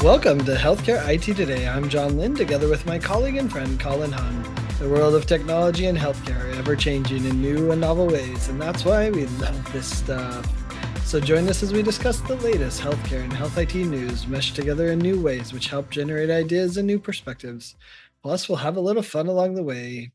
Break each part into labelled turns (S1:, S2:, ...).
S1: Welcome to Healthcare IT Today. I'm John Lynn, together with my colleague and friend Colin. The world of technology and healthcare ever changing in new and novel ways, and that's why we love this stuff. So join us as we discuss the latest healthcare and health IT news meshed together in new ways, which help generate ideas and new perspectives. Plus, we'll have a little fun along the way.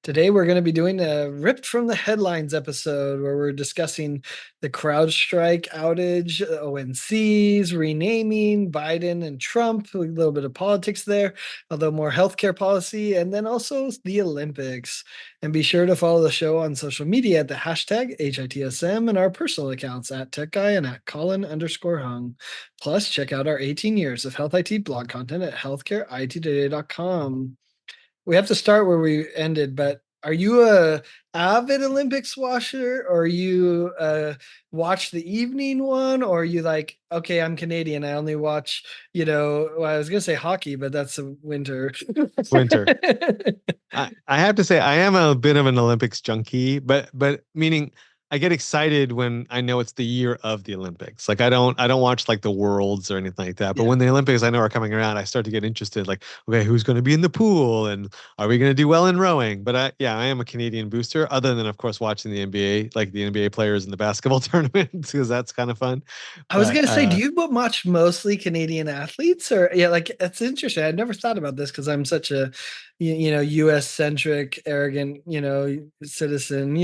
S1: Today, we're going to be doing a ripped from the headlines episode where we're discussing the Crowdstrike outage, ONCs, renaming, Biden and Trump, a little bit of politics there, although more healthcare policy, and then also the Olympics. And be sure to follow the show on social media at the hashtag HITSM and our personal accounts at TechGuy and at Colin_Hung. Plus, check out our 18 years of health IT blog content at healthcareittoday.com. We have to start where we ended, but are you a avid Olympics watcher, or you watch the evening one, or are you like, okay, I'm Canadian, I only watch, well, I was gonna say hockey, but that's the winter.
S2: Winter. I have to say I am a bit of an Olympics junkie, but meaning I get excited when I know it's the year of the Olympics. Like I don't watch like the Worlds or anything like that. But
S1: Yeah.
S2: when the Olympics I know are coming around, I start to get interested. Like, okay, who's going to be in the pool, and are we going to do well in rowing? But I am a Canadian booster. Other than of course watching the NBA, like the NBA players in the basketball tournaments, because that's kind of fun.
S1: I was
S2: But
S1: gonna say, do you watch mostly Canadian athletes, or yeah, like it's interesting. I'd never thought about this because I'm such a, U.S. centric, arrogant, citizen.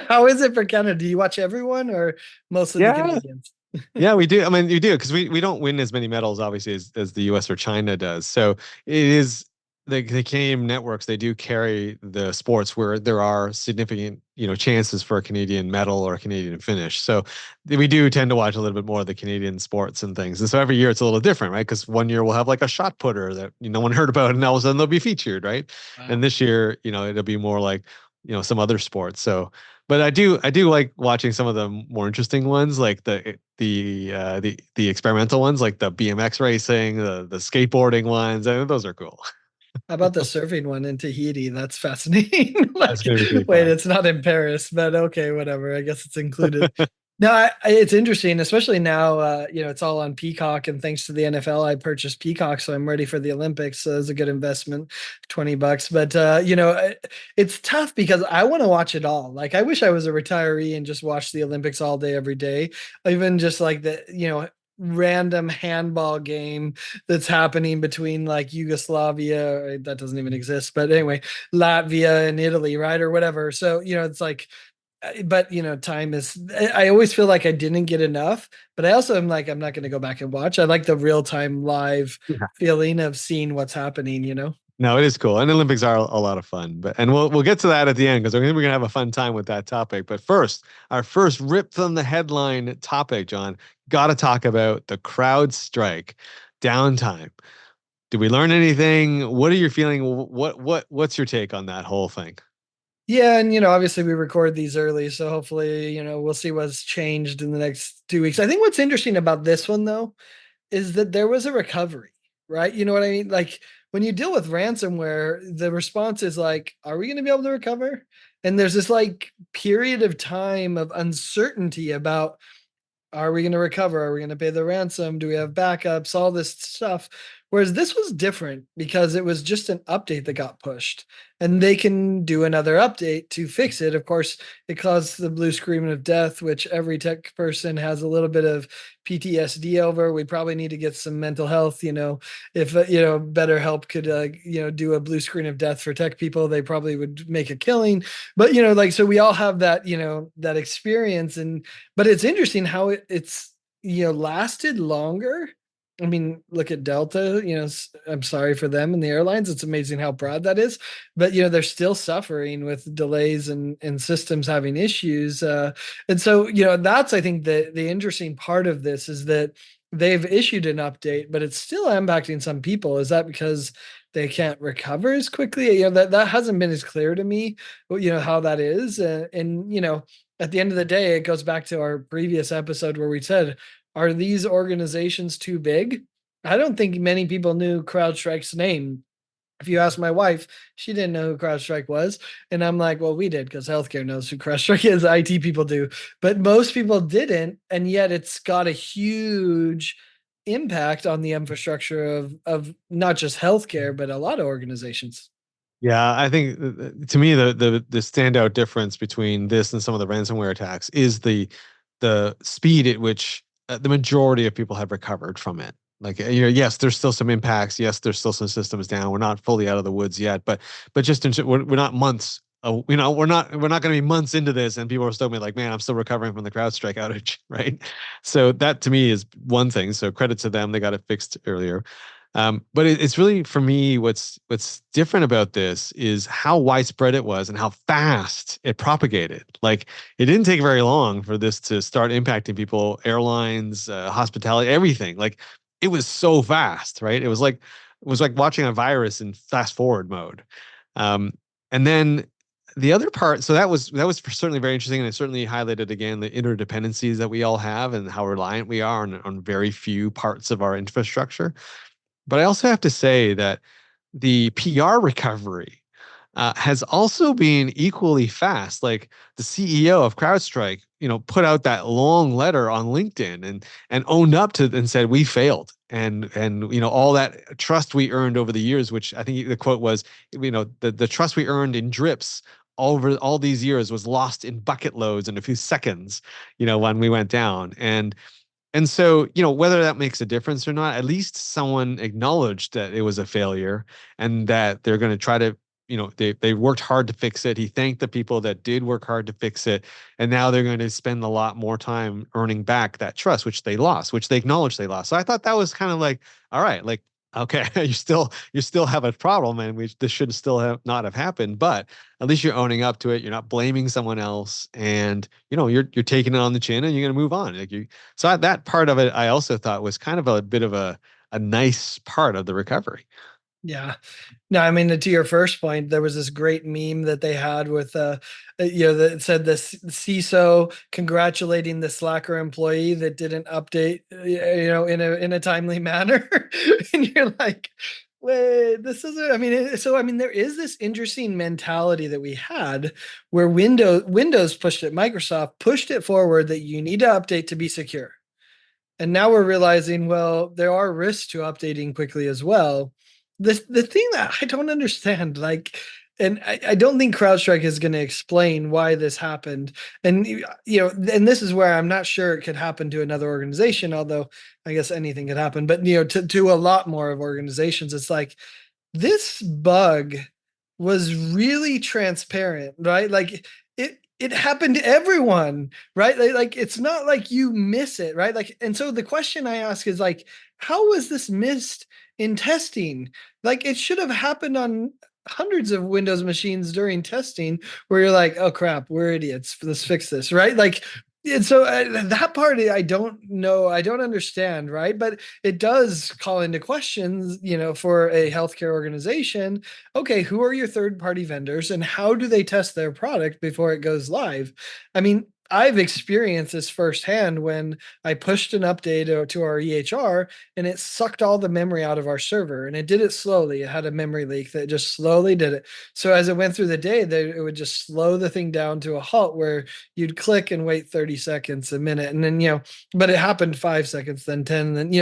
S1: How is it for Canada? Do you watch everyone or mostly the
S2: yeah,
S1: Canadians?
S2: Yeah, we do. I mean, you do because we don't win as many medals, obviously, as the US or China does. So it is the Canadian networks, they do carry the sports where there are significant, chances for a Canadian medal or a Canadian finish. So we do tend to watch a little bit more of the Canadian sports and things. And so every year it's a little different, right? Because one year we'll have like a shot putter that no one heard about, and all of a sudden they'll be featured, right? And
S1: Wow.
S2: this year, it'll be more like, some other sports. So but I do like watching some of the more interesting ones, like the experimental ones, like the BMX racing, the skateboarding ones. And those are cool.
S1: How about the surfing one in Tahiti? That's fascinating.
S2: That's
S1: Like,
S2: gonna be pretty
S1: wait,
S2: fun.
S1: it's not in Paris, but okay, whatever. I guess it's included. No, it's interesting, especially now. It's all on Peacock, and thanks to the NFL, I purchased Peacock, so I'm ready for the Olympics. So it's a good investment, $20. But it's tough because I want to watch it all. Like, I wish I was a retiree and just watched the Olympics all day, every day. Even just like the random handball game that's happening between like Yugoslavia, that doesn't even exist, but anyway, Latvia and Italy, right, or whatever. So it's like, but time is, I always feel like I didn't get enough, but I also am like, I'm not going to go back and watch. I like the real time live
S2: Yeah.
S1: feeling of seeing what's happening.
S2: No, it is cool, and Olympics are a lot of fun. But and we'll get to that at the end because we're gonna have a fun time with that topic. But first, our first rip from the headline topic, John, got to talk about the crowd strike downtime. Did we learn anything? What are you feeling? What's your take on that whole thing?
S1: Yeah, and obviously we record these early, so hopefully, we'll see what's changed in the next 2 weeks. I think what's interesting about this one though is that there was a recovery, right? You know what I mean? Like when you deal with ransomware, the response is like, are we going to be able to recover? And there's this like period of time of uncertainty about, are we going to recover? Are we going to pay the ransom? Do we have backups? All this stuff. Whereas this was different because it was just an update that got pushed, and they can do another update to fix it. Of course, it caused the blue screen of death, which every tech person has a little bit of PTSD over. We probably need to get some mental health. If BetterHelp could do a blue screen of death for tech people, they probably would make a killing. But like, so we all have that that experience, and but it's interesting how it's lasted longer. I mean, look at Delta, I'm sorry for them and the airlines. It's amazing how broad that is. But, they're still suffering with delays and systems having issues. And so, that's, I think, the interesting part of this is that they've issued an update, but it's still impacting some people. Is that because they can't recover as quickly? That hasn't been as clear to me, how that is. And at the end of the day, it goes back to our previous episode where we said, are these organizations too big? I don't think many people knew CrowdStrike's name. If you ask my wife, she didn't know who CrowdStrike was. And I'm like, well, we did because healthcare knows who CrowdStrike is. IT people do. But most people didn't. And yet it's got a huge impact on the infrastructure of not just healthcare, but a lot of organizations.
S2: Yeah, I think to me the standout difference between this and some of the ransomware attacks is the speed at which the majority of people have recovered from it. Like, yes, there's still some impacts. Yes, there's still some systems down. We're not fully out of the woods yet, but just we're not months. We're not going to be months into this, and people are still be like, man, I'm still recovering from the CrowdStrike outage, right? So that to me is one thing. So credit to them, they got it fixed earlier. But it's really for me what's different about this is how widespread it was and how fast it propagated. Like it didn't take very long for this to start impacting people, airlines, hospitality, everything. Like it was so fast, right? It was like watching a virus in fast forward mode. Um, and then the other part, so that was certainly very interesting, and it certainly highlighted again the interdependencies that we all have and how reliant we are on very few parts of our infrastructure. But I also have to say that the PR recovery has also been equally fast. Like the CEO of CrowdStrike, put out that long letter on LinkedIn and owned up to and said we failed, and all that trust we earned over the years, which I think the quote was, the trust we earned in drips over all these years was lost in bucket loads in a few seconds, when we went down. And so, whether that makes a difference or not, at least someone acknowledged that it was a failure and that they're going to try to, they worked hard to fix it. He thanked the people that did work hard to fix it. And now they're going to spend a lot more time earning back that trust, which they lost, which they acknowledged they lost. So I thought that was kind of like, all right, like, okay, you still have a problem, and this should still not have happened, but at least you're owning up to it. You're not blaming someone else, and you're taking it on the chin, and you're going to move on. So that part of it, I also thought was kind of a bit of a nice part of the recovery.
S1: Yeah. No, I mean, to your first point, there was this great meme that they had with, that said this CISO congratulating the Slacker employee that didn't update, in a timely manner. And you're like, wait, this isn't, I mean, so, I mean, there is this interesting mentality that we had where Windows pushed it, Microsoft pushed it forward that you need to update to be secure. And now we're realizing, well, there are risks to updating quickly as well. The thing that I don't understand, like, and I don't think CrowdStrike is going to explain why this happened. And and this is where I'm not sure it could happen to another organization, although I guess anything could happen. But to a lot more of organizations, it's like this bug was really transparent, right? Like it happened to everyone, right? Like it's not like you miss it, right? Like, and so the question I ask is like, how was this missed in testing? Like it should have happened on hundreds of Windows machines during testing where you're like, oh crap, we're idiots. Let's fix this, right? Like, and so that part I don't know, I don't understand, right? But it does call into questions, for a healthcare organization. Okay, who are your third party vendors and how do they test their product before it goes live? I mean, I've experienced this firsthand when I pushed an update to our EHR and it sucked all the memory out of our server, and it did it slowly. It had a memory leak that just slowly did it. So as it went through the day, it would just slow the thing down to a halt where you'd click and wait 30 seconds, a minute, and then, but it happened 5 seconds, then 10, then,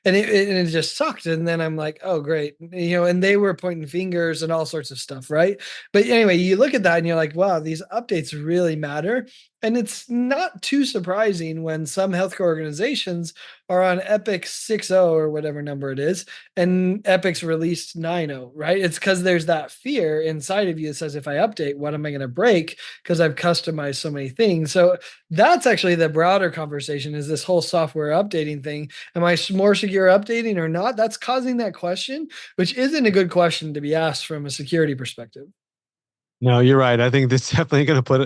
S1: and it just sucked. And then I'm like, oh, great. And they were pointing fingers and all sorts of stuff, right? But anyway, you look at that and you're like, wow, these updates really matter. And it's not too surprising when some healthcare organizations are on Epic 6.0 or whatever number it is, and Epic's released 9.0, right? It's because there's that fear inside of you that says, if I update, what am I going to break? Because I've customized so many things. So that's actually the broader conversation, is this whole software updating thing. Am I more secure updating or not? That's causing that question, which isn't a good question to be asked from a security perspective.
S2: No, you're right. I think this is definitely going to put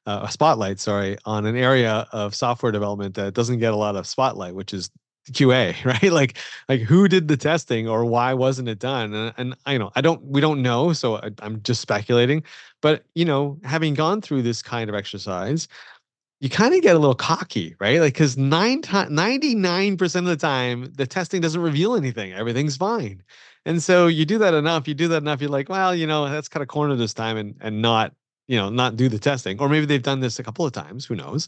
S2: a spotlight, sorry, on an area of software development that doesn't get a lot of spotlight, which is QA, right? Like who did the testing or why wasn't it done? And we don't know, so I'm just speculating. But having gone through this kind of exercise, you kind of get a little cocky, right? Like because 99% of the time, the testing doesn't reveal anything. Everything's fine. And so you do that enough, you're like, well, that's kind of corner this time and not do the testing. Or maybe they've done this a couple of times, who knows?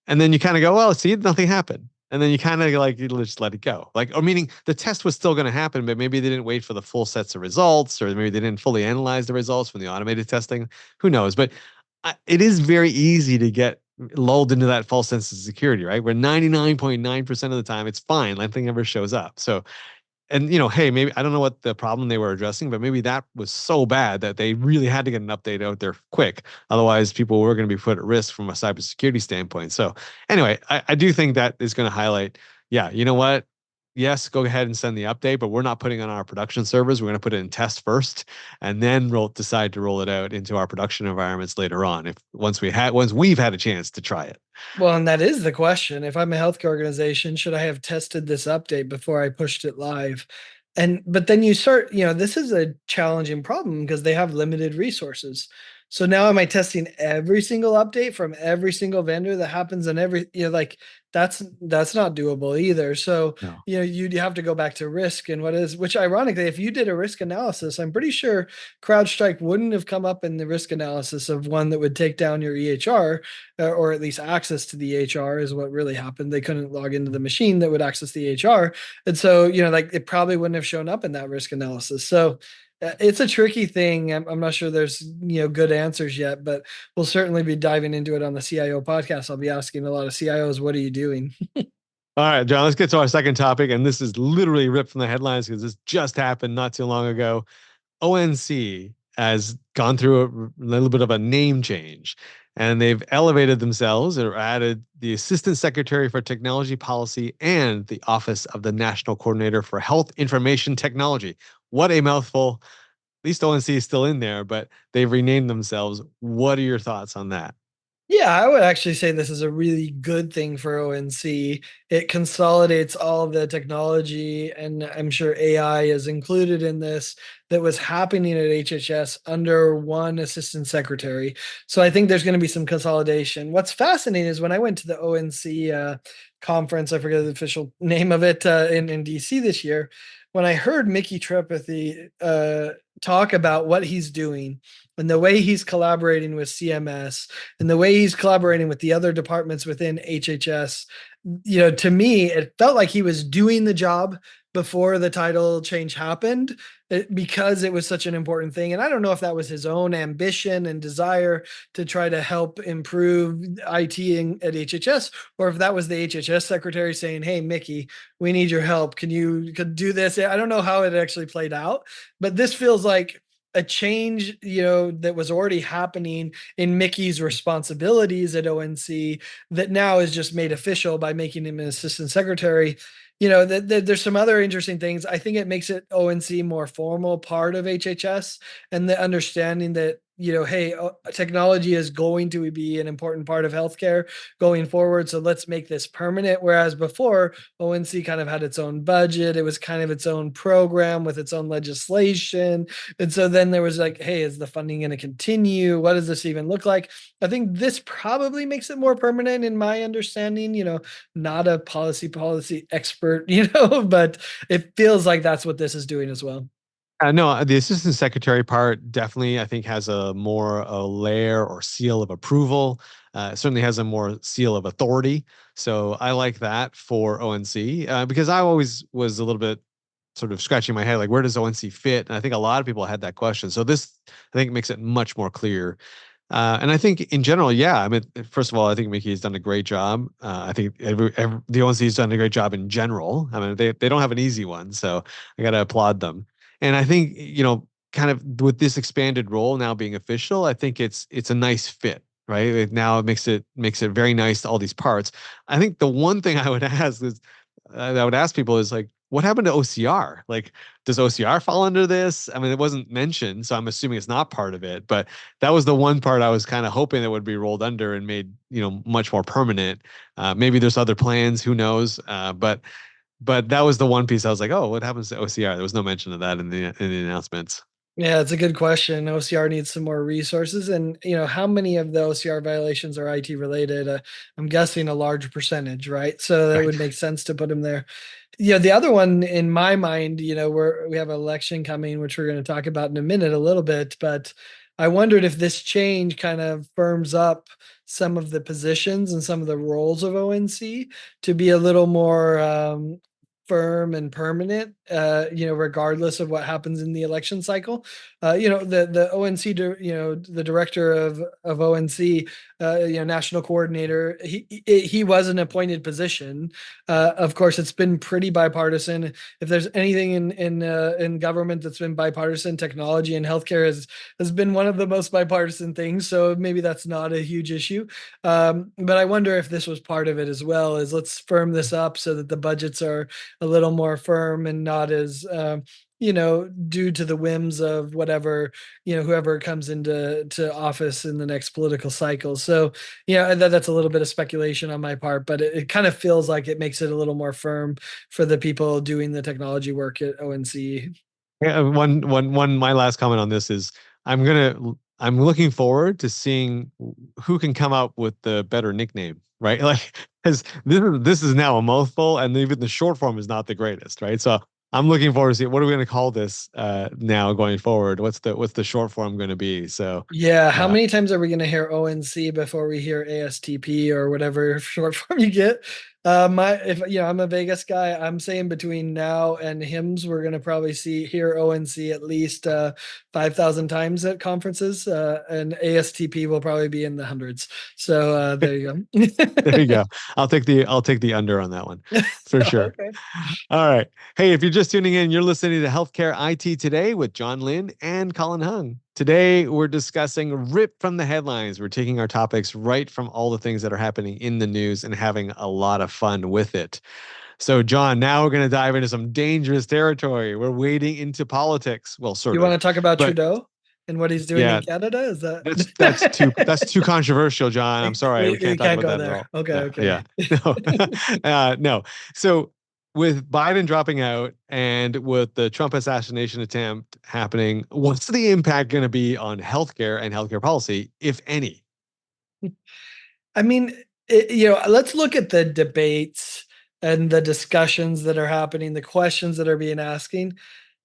S2: And then you kind of go, well, see, nothing happened. And then you kind of like you just let it go. Like, or meaning the test was still going to happen, but maybe they didn't wait for the full sets of results, or maybe they didn't fully analyze the results from the automated testing. Who knows? But it is very easy to get lulled into that false sense of security, right? Where 99.9% of the time it's fine, nothing ever shows up. So, and hey, maybe I don't know what the problem they were addressing, but maybe that was so bad that they really had to get an update out there quick. Otherwise, people were going to be put at risk from a cybersecurity standpoint. So, anyway, I do think that is going to highlight, yeah, you know what? Yes, go ahead and send the update, but we're not putting it on our production servers. We're going to put it in test first, and then decide to roll it out into our production environments later on. If once we've had a chance to try it.
S1: Well, and that is the question. If I'm a healthcare organization, should I have tested this update before I pushed it live? And but then you start, this is a challenging problem because they have limited resources. So now am I testing every single update from every single vendor that happens in every, like that's not doable either. So,
S2: No.
S1: you'd have to go back to risk and which ironically, if you did a risk analysis, I'm pretty sure CrowdStrike wouldn't have come up in the risk analysis of one that would take down your EHR or at least access to the EHR is what really happened. They couldn't log into the machine that would access the EHR. And so, like it probably wouldn't have shown up in that risk analysis. So it's a tricky thing. I'm not sure there's, good answers yet, but we'll certainly be diving into it on the CIO podcast. I'll be asking a lot of CIOs, what are you doing?
S2: All right, John, let's get to our second topic. And this is literally ripped from the headlines because this just happened not too long ago. ONC has gone through a little bit of a name change, and they've elevated themselves or added the Assistant Secretary for Technology Policy and the Office of the National Coordinator for Health Information Technology. What a mouthful. At least ONC is still in there, but they've renamed themselves. What are your thoughts on that?
S1: Yeah, I would actually say this is a really good thing for ONC. It consolidates all of the technology, and I'm sure AI is included in this, that was happening at HHS under one assistant secretary. So I think there's going to be some consolidation. What's fascinating is when I went to the ONC conference, I forget the official name of it, in DC this year, when I heard Mickey Tripathy talk about what he's doing and the way he's collaborating with CMS and the way he's collaborating with the other departments within HHS, to me, it felt like he was doing the job before the title change happened because it was such an important thing. And I don't know if that was his own ambition and desire to try to help improve IT at HHS, or if that was the HHS secretary saying, hey, Mickey, we need your help. Can you do this? I don't know how it actually played out, but this feels like a change, that was already happening in Mickey's responsibilities at ONC that now is just made official by making him an assistant secretary. There's some other interesting things. I think it makes it ONC more formal part of HHS, and the understanding that, hey, technology is going to be an important part of healthcare going forward. So let's make this permanent. Whereas before, ONC kind of had its own budget. It was kind of its own program with its own legislation. And so then there was like, hey, is the funding going to continue? What does this even look like? I think this probably makes it more permanent in my understanding, not a policy expert, but it feels like that's what this is doing as well.
S2: No, the assistant secretary part definitely, I think, has a layer or seal of approval. Certainly has a more seal of authority. So I like that for ONC because I always was a little bit sort of scratching my head, like where does ONC fit? And I think a lot of people had that question. So this, I think, makes it much more clear. And I think in general, yeah. I mean, first of all, I think Mickey has done a great job. I think the ONC has done a great job in general. I mean, they don't have an easy one, so I got to applaud them. And I think kind of with this expanded role now being official, I think it's a nice fit, right? Now it makes it very nice to all these parts. I think the one thing I would ask is I would ask people is like, what happened to OCR? Like, does OCR fall under this? I mean, it wasn't mentioned, so I'm assuming it's not part of it. But that was the one part I was kind of hoping that would be rolled under and made, much more permanent. Maybe there's other plans, who knows? But that was the one piece I was like, oh, what happens to OCR? There was no mention of that in the announcements.
S1: Yeah, it's a good question. OCR needs some more resources. And, how many of the OCR violations are IT related? I'm guessing a large percentage, right? So that
S2: Right.
S1: would make sense to put them there. The other one in my mind, we have an election coming, which we're going to talk about in a minute a little bit, but I wondered if this change kind of firms up some of the positions and some of the roles of ONC to be a little more firm and permanent, regardless of what happens in the election cycle. The ONC, the director of ONC, national coordinator, he was an appointed position. Of course, it's been pretty bipartisan. If there's anything in government that's been bipartisan, technology and healthcare has been one of the most bipartisan things. So maybe that's not a huge issue. But I wonder if this was part of it as well. Is let's firm this up so that the budgets are a little more firm and not as due to the whims of whatever, whoever comes into office in the next political cycle. So, that's a little bit of speculation on my part, but it kind of feels like it makes it a little more firm for the people doing the technology work at ONC.
S2: Yeah, my last comment on this is I'm looking forward to seeing who can come up with the better nickname, right? Like, because this is now a mouthful, and even the short form is not the greatest, right? So I'm looking forward to see what are we going to call this now going forward. What's the short form going to be? So,
S1: Yeah, how
S2: uh,
S1: many times are we going to hear ONC before we hear ASTP or whatever short form you get? I'm a Vegas guy. I'm saying between now and HIMSS, we're going to probably hear ONC at least 5,000 times at conferences, and ASTP will probably be in the hundreds. So there you
S2: there you
S1: go.
S2: go. I'll take the under on that one for sure.
S1: Okay.
S2: All right. Hey, if you're just tuning in, you're listening to Healthcare IT Today with John Lynn and Colin Hung. Today, we're discussing rip from the headlines. We're taking our topics right from all the things that are happening in the news and having a lot of fun with it. So, John, now we're going to dive into some dangerous territory. We're wading into politics. Well, sort
S1: You want
S2: of.
S1: to talk about
S2: But
S1: Trudeau and what he's doing in
S2: yeah,
S1: Canada? Is that
S2: that's too controversial, John. I'm sorry, we
S1: we
S2: can't talk
S1: can't
S2: about
S1: go
S2: that at
S1: there.
S2: all.
S1: Okay,
S2: No, yeah,
S1: okay.
S2: no, no. So with Biden dropping out and with the Trump assassination attempt happening, what's the impact going to be on healthcare and healthcare policy, if any?
S1: I mean, let's look at the debates and the discussions that are happening, the questions that are being asking.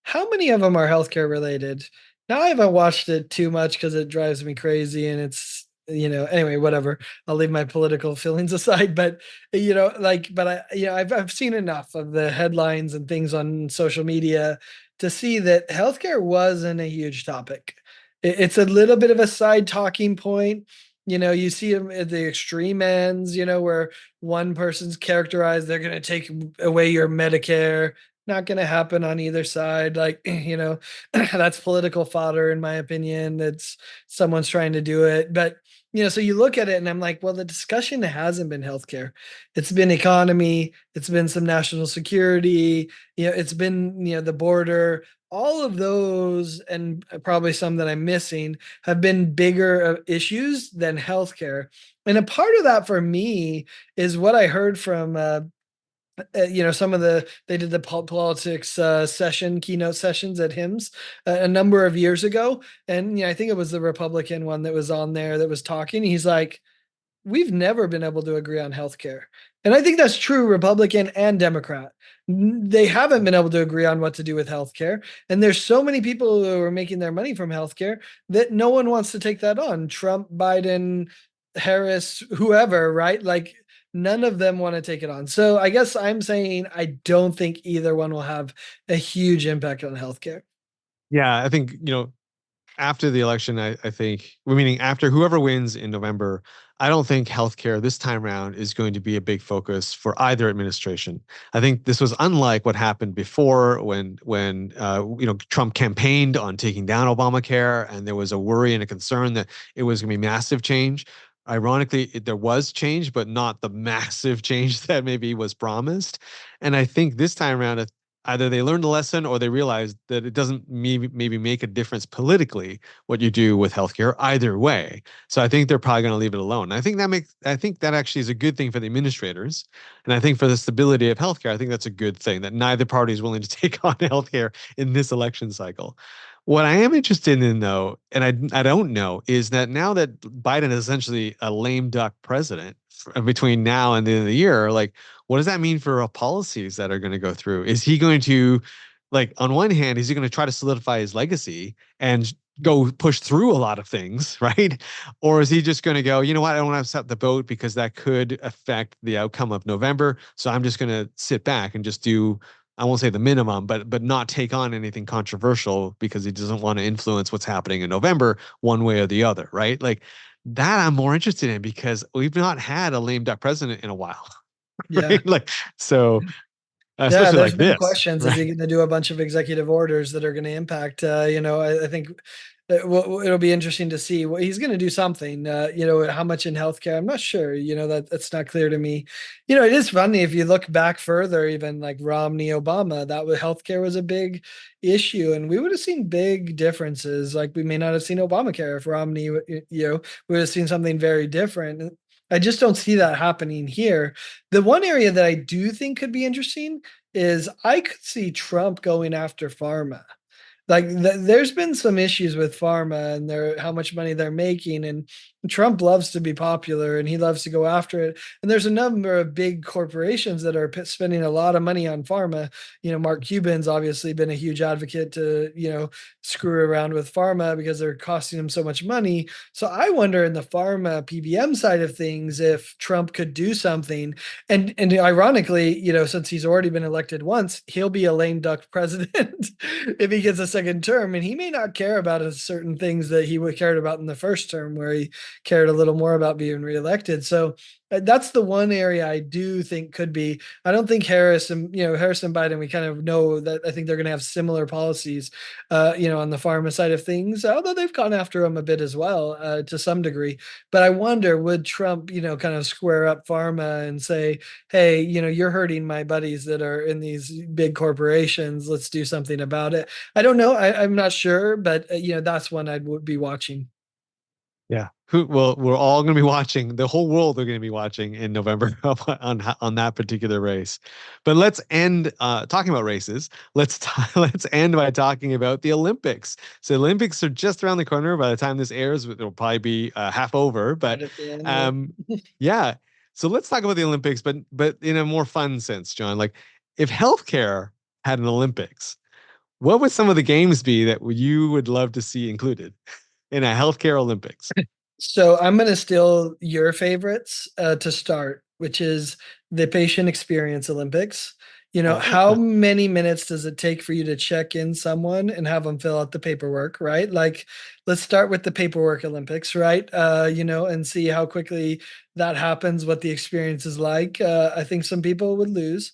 S1: How many of them are healthcare related? Now, I haven't watched it too much because it drives me crazy and it's, anyway, whatever. I'll leave my political feelings aside, but I've seen enough of the headlines and things on social media to see that healthcare wasn't a huge topic. It's a little bit of a side talking point. You see them at the extreme ends, where one person's characterized, they're going to take away your Medicare. Not going to happen on either side. Like, that's political fodder, in my opinion. It's someone's trying to do it. But, so you look at it and I'm like, well, the discussion hasn't been healthcare. It's been economy. It's been some national security. It's been, the border. All of those, and probably some that I'm missing, have been bigger issues than healthcare. And a part of that for me is what I heard from some of they did the politics keynote sessions at HIMSS a number of years ago, and I think it was the Republican one that was on there that was talking. He's like, we've never been able to agree on healthcare. And I think that's true, Republican and Democrat. They haven't been able to agree on what to do with healthcare. And there's so many people who are making their money from healthcare that no one wants to take that on. Trump, Biden, Harris, whoever, right? Like, none of them want to take it on. So I guess I'm saying I don't think either one will have a huge impact on healthcare.
S2: Yeah, I think, after the election, I think, meaning after whoever wins in November, I don't think healthcare this time around is going to be a big focus for either administration. I think this was unlike what happened before when Trump campaigned on taking down Obamacare, and there was a worry and a concern that it was going to be massive change. Ironically, there was change, but not the massive change that maybe was promised. And I think this time around, either they learned a lesson or they realized that it doesn't maybe make a difference politically what you do with healthcare either way. So I think they're probably going to leave it alone. I think that actually is a good thing for the administrators. And I think for the stability of healthcare, I think that's a good thing that neither party is willing to take on healthcare in this election cycle. What I am interested in, though, and I don't know, is that now that Biden is essentially a lame duck president between now and the end of the year, like, what does that mean for policies that are going to go through? Is he going to, like, on one hand, is he going to try to solidify his legacy and go push through a lot of things, right? Or is he just going to go, you know what, I don't want to upset the boat because that could affect the outcome of November. So I'm just going to sit back and just do, I won't say the minimum, but not take on anything controversial because he doesn't want to influence what's happening in November one way or the other, right? Like that I'm more interested in because we've not had a lame duck president in a while,
S1: Yeah.
S2: right? Like, so
S1: Yeah,
S2: especially
S1: there's
S2: like
S1: been
S2: this,
S1: questions. Is he
S2: right?
S1: going to do a bunch of executive orders that are going to impact? I think it'll be interesting to see. Well, he's going to do something. How much in healthcare? I'm not sure. That's not clear to me. It is funny if you look back further, even like Romney, Obama. That was healthcare was a big issue, and we would have seen big differences. Like we may not have seen Obamacare if Romney, we would have seen something very different. I just don't see that happening here. The one area that I do think could be interesting is I could see Trump going after pharma. Like there's been some issues with pharma and how much money they're making, and Trump loves to be popular and he loves to go after it. And there's a number of big corporations that are spending a lot of money on pharma. Mark Cuban's obviously been a huge advocate to screw around with pharma because they're costing him so much money. So I wonder in the pharma PBM side of things if Trump could do something. And ironically, since he's already been elected once, he'll be a lame duck president if he gets a second term, and he may not care about certain things that he would cared about in the first term, where he cared a little more about being reelected. So that's the one area I do think could be. I don't think Harris and Biden. We kind of know that I think they're going to have similar policies, on the pharma side of things. Although they've gone after him a bit as well, to some degree. But I wonder, would Trump, kind of square up pharma and say, "Hey, you're hurting my buddies that are in these big corporations. Let's do something about it." I don't know. I'm not sure, but that's one I would be watching.
S2: Yeah. Well, we're all going to be watching. The whole world are going to be watching in November on that particular race. But let's end talking about races. Let's end by talking about the Olympics. So Olympics are just around the corner. By the time this airs, it'll probably be half over.
S1: Right
S2: But
S1: at the end, yeah.
S2: um, yeah. So let's talk about the Olympics, but in a more fun sense, John. Like if healthcare had an Olympics, what would some of the games be that you would love to see included in a healthcare Olympics?
S1: So I'm going to steal your favorites to start, which is the patient experience Olympics.
S2: Oh,
S1: How many minutes does it take for you to check in someone and have them fill out the paperwork, right? Like, let's start with the paperwork Olympics, right? And see how quickly that happens, what the experience is like. I think some people would lose.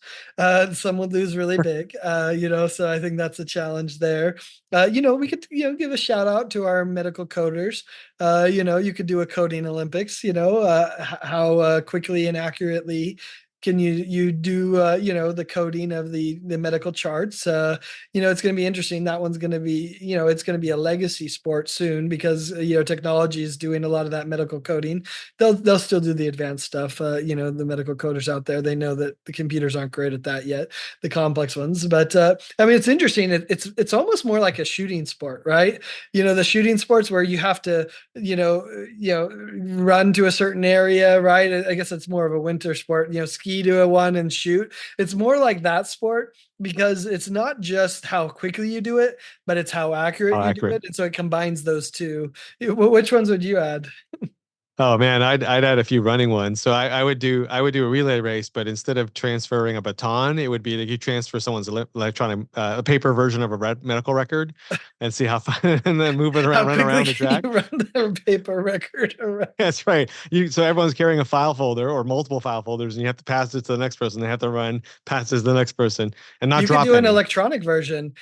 S1: Some would lose really big, so I think that's a challenge there. We could, give a shout out to our medical coders. You could do a coding Olympics, how quickly and accurately can you do the coding of the medical charts. It's going to be interesting. That one's going to be, it's going to be a legacy sport soon because technology is doing a lot of that medical coding. They'll still do the advanced stuff. The medical coders out there, they know that the computers aren't great at that yet, the complex ones. But I mean, it's interesting. It's almost more like a shooting sport, right? The shooting sports where you have to run to a certain area, right? I guess it's more of a winter sport, ski to a one and shoot. It's more like that sport because it's not just how quickly you do it, but it's how accurate
S2: how
S1: you do
S2: accurate.
S1: it. And so it combines those two. Which ones would you add?
S2: Oh man, I'd add a few running ones. So I would do a relay race, but instead of transferring a baton, it would be that you transfer someone's electronic a paper version of a medical record, and see how and then move it around,
S1: How
S2: run
S1: quickly
S2: around the
S1: can you
S2: track.
S1: run their paper record around?
S2: That's right. So everyone's carrying a file folder or multiple file folders, and you have to pass it to the next person. They have to run, pass it to the next person, and not
S1: You could
S2: drop
S1: do an
S2: any.
S1: electronic version.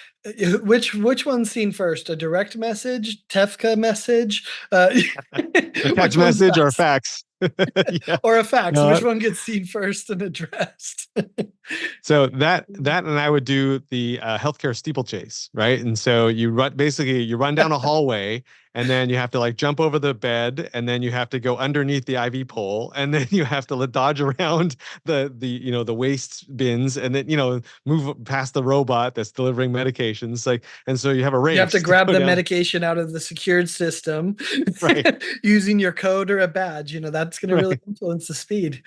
S1: Which one's seen first? A direct message, Tefka message?
S2: A text
S1: Which one's
S2: message or a
S1: fast?
S2: fax. Yeah.
S1: Or a fax?
S2: No,
S1: Which one gets seen first and addressed?
S2: so that and I would do the healthcare steeplechase, right? And so you run down a hallway, and then you have to like jump over the bed, and then you have to go underneath the IV pole, and then you have to dodge around the waste bins, and then move past the robot that's delivering medications, like, and so you have a
S1: You have to
S2: race to
S1: grab
S2: go
S1: the
S2: down,
S1: medication out of the secured system
S2: right?
S1: using your code or a badge. That's going to really
S2: Right.
S1: influence the speed.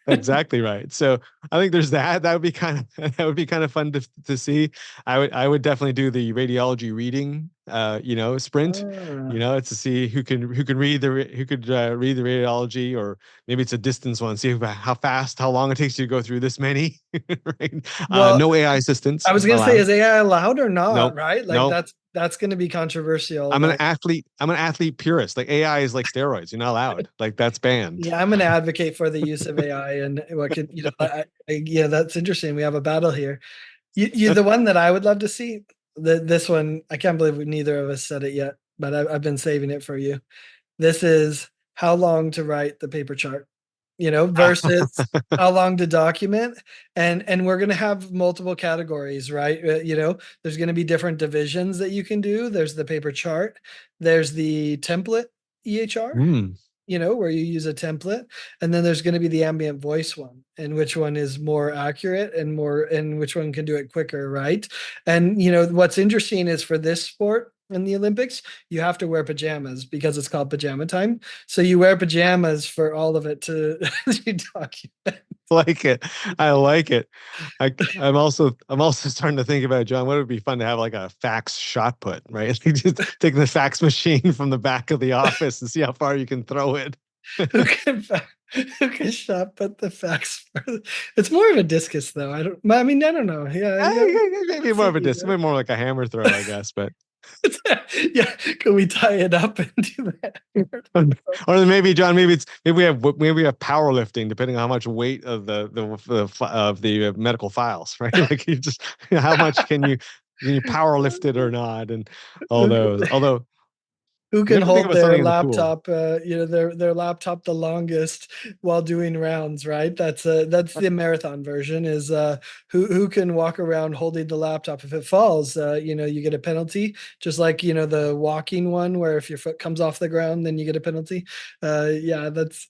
S2: Exactly right. So I think there's that. That would be kind of that would be kind of fun to see. I would definitely do the radiology reading, sprint.
S1: Ah.
S2: To see who can read who could read the radiology, or maybe it's a distance one. See how fast, how long it takes you to go through this many. Right?
S1: Well,
S2: No AI assistants
S1: I was gonna say,
S2: allowed.
S1: is AI allowed or not?
S2: Nope.
S1: Right? Like
S2: Nope.
S1: that's gonna be controversial.
S2: I'm an
S1: Like,
S2: athlete. I'm an athlete purist. Like AI is like steroids. You're not allowed. Like that's banned.
S1: yeah, I'm gonna advocate for the use of AI and what could, yeah, that's interesting. We have a battle here. The one that I would love to see, this one, I can't believe neither of us said it yet, but I've been saving it for you. This is how long to write the paper chart, versus how long to document. And we're going to have multiple categories, right? There's going to be different divisions that you can do. There's the paper chart, there's the template EHR,
S2: Mm.
S1: where you use a template, and then there's going to be the ambient voice one, and which one is more accurate and which one can do it quicker, right? And what's interesting is for this sport in the Olympics, you have to wear pajamas because it's called pajama time. So you wear pajamas for all of it to document.
S2: Like it. I like it. I'm also starting to think about, John, what would be fun to have like a fax shot put, right? Like just take the fax machine from the back of the office and see how far you can throw it.
S1: who can who can shot put the fax? It's more of a discus, though. I mean, I don't know. Yeah, yeah.
S2: Maybe
S1: Let's
S2: more
S1: see.
S2: of a disc, maybe more like a hammer throw, I guess. But
S1: Yeah, can we tie it up and do that?
S2: or then maybe, John, maybe we have powerlifting, depending on how much weight of the medical files, right? Like you just how much can you power lift it or not, and all
S1: Who
S2: those.
S1: can,
S2: Although
S1: who
S2: we
S1: can
S2: have to think
S1: hold
S2: about
S1: their
S2: something in the pool.
S1: laptop, their laptop the longest while doing rounds, right? That's the marathon version, is who can walk around holding the laptop. If it falls, you get a penalty, just like the walking one, where if your foot comes off the ground, then you get a penalty. Yeah, that's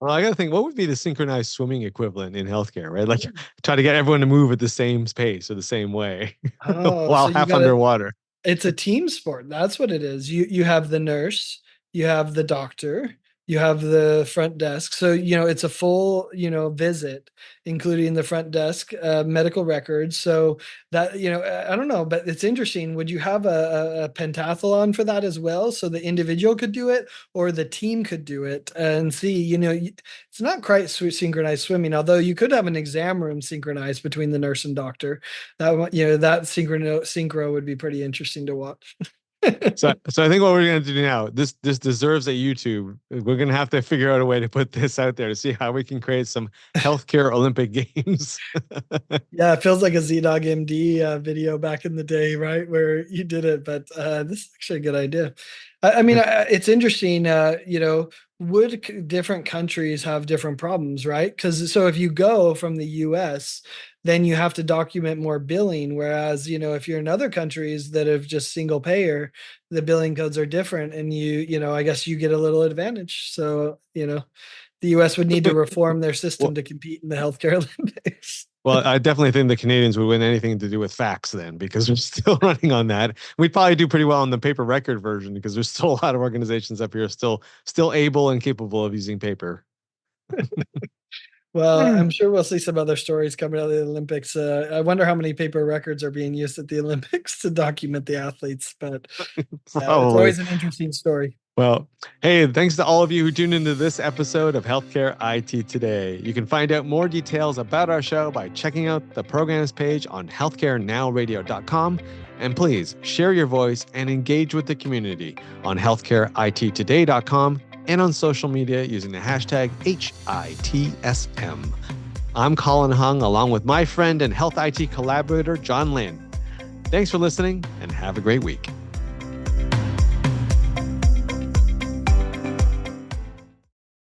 S2: Well, I got to think, what would be the synchronized swimming equivalent in healthcare, right? Like try to get everyone to move at the same pace or the same way
S1: oh,
S2: while
S1: so you
S2: half
S1: got to
S2: underwater.
S1: it's a team sport. That's what it is. You have the nurse, you have the doctor, you have the front desk. So it's a full visit, including the front desk, medical records. So that I don't know, but it's interesting. Would you have a pentathlon for that as well, so the individual could do it or the team could do it? And see, it's not quite synchronized swimming, although you could have an exam room synchronized between the nurse and doctor. That synchro would be pretty interesting to watch.
S2: So I think what we're gonna do now, this deserves a YouTube. We're gonna have to figure out a way to put this out there to see how we can create some healthcare Olympic games.
S1: Yeah, it feels like a ZDog MD video back in the day, right? Where you did it, but this is actually a good idea. I mean, it's interesting. Would different countries have different problems, right? Because so if you go from the US, then you have to document more billing. Whereas, if you're in other countries that have just single payer, the billing codes are different, and I guess you get a little advantage. So, the US would need to reform their system
S2: Well,
S1: to compete in the healthcare Olympics.
S2: well, I definitely think the Canadians would win anything to do with fax then, because we're still running on that. We'd probably do pretty well on the paper record version, because there's still a lot of organizations up here still able and capable of using paper.
S1: Well, I'm sure we'll see some other stories coming out of the Olympics. I wonder how many paper records are being used at the Olympics to document the athletes, but yeah, it's
S2: Probably.
S1: always an interesting story.
S2: Well, hey, thanks to all of you who tuned into this episode of Healthcare IT Today. You can find out more details about our show by checking out the programs page on healthcarenowradio.com. And please share your voice and engage with the community on healthcareittoday.com and on social media using the hashtag HITSM. I'm Colin Hung, along with my friend and health IT collaborator, John Lynn. Thanks for listening, and have a great week.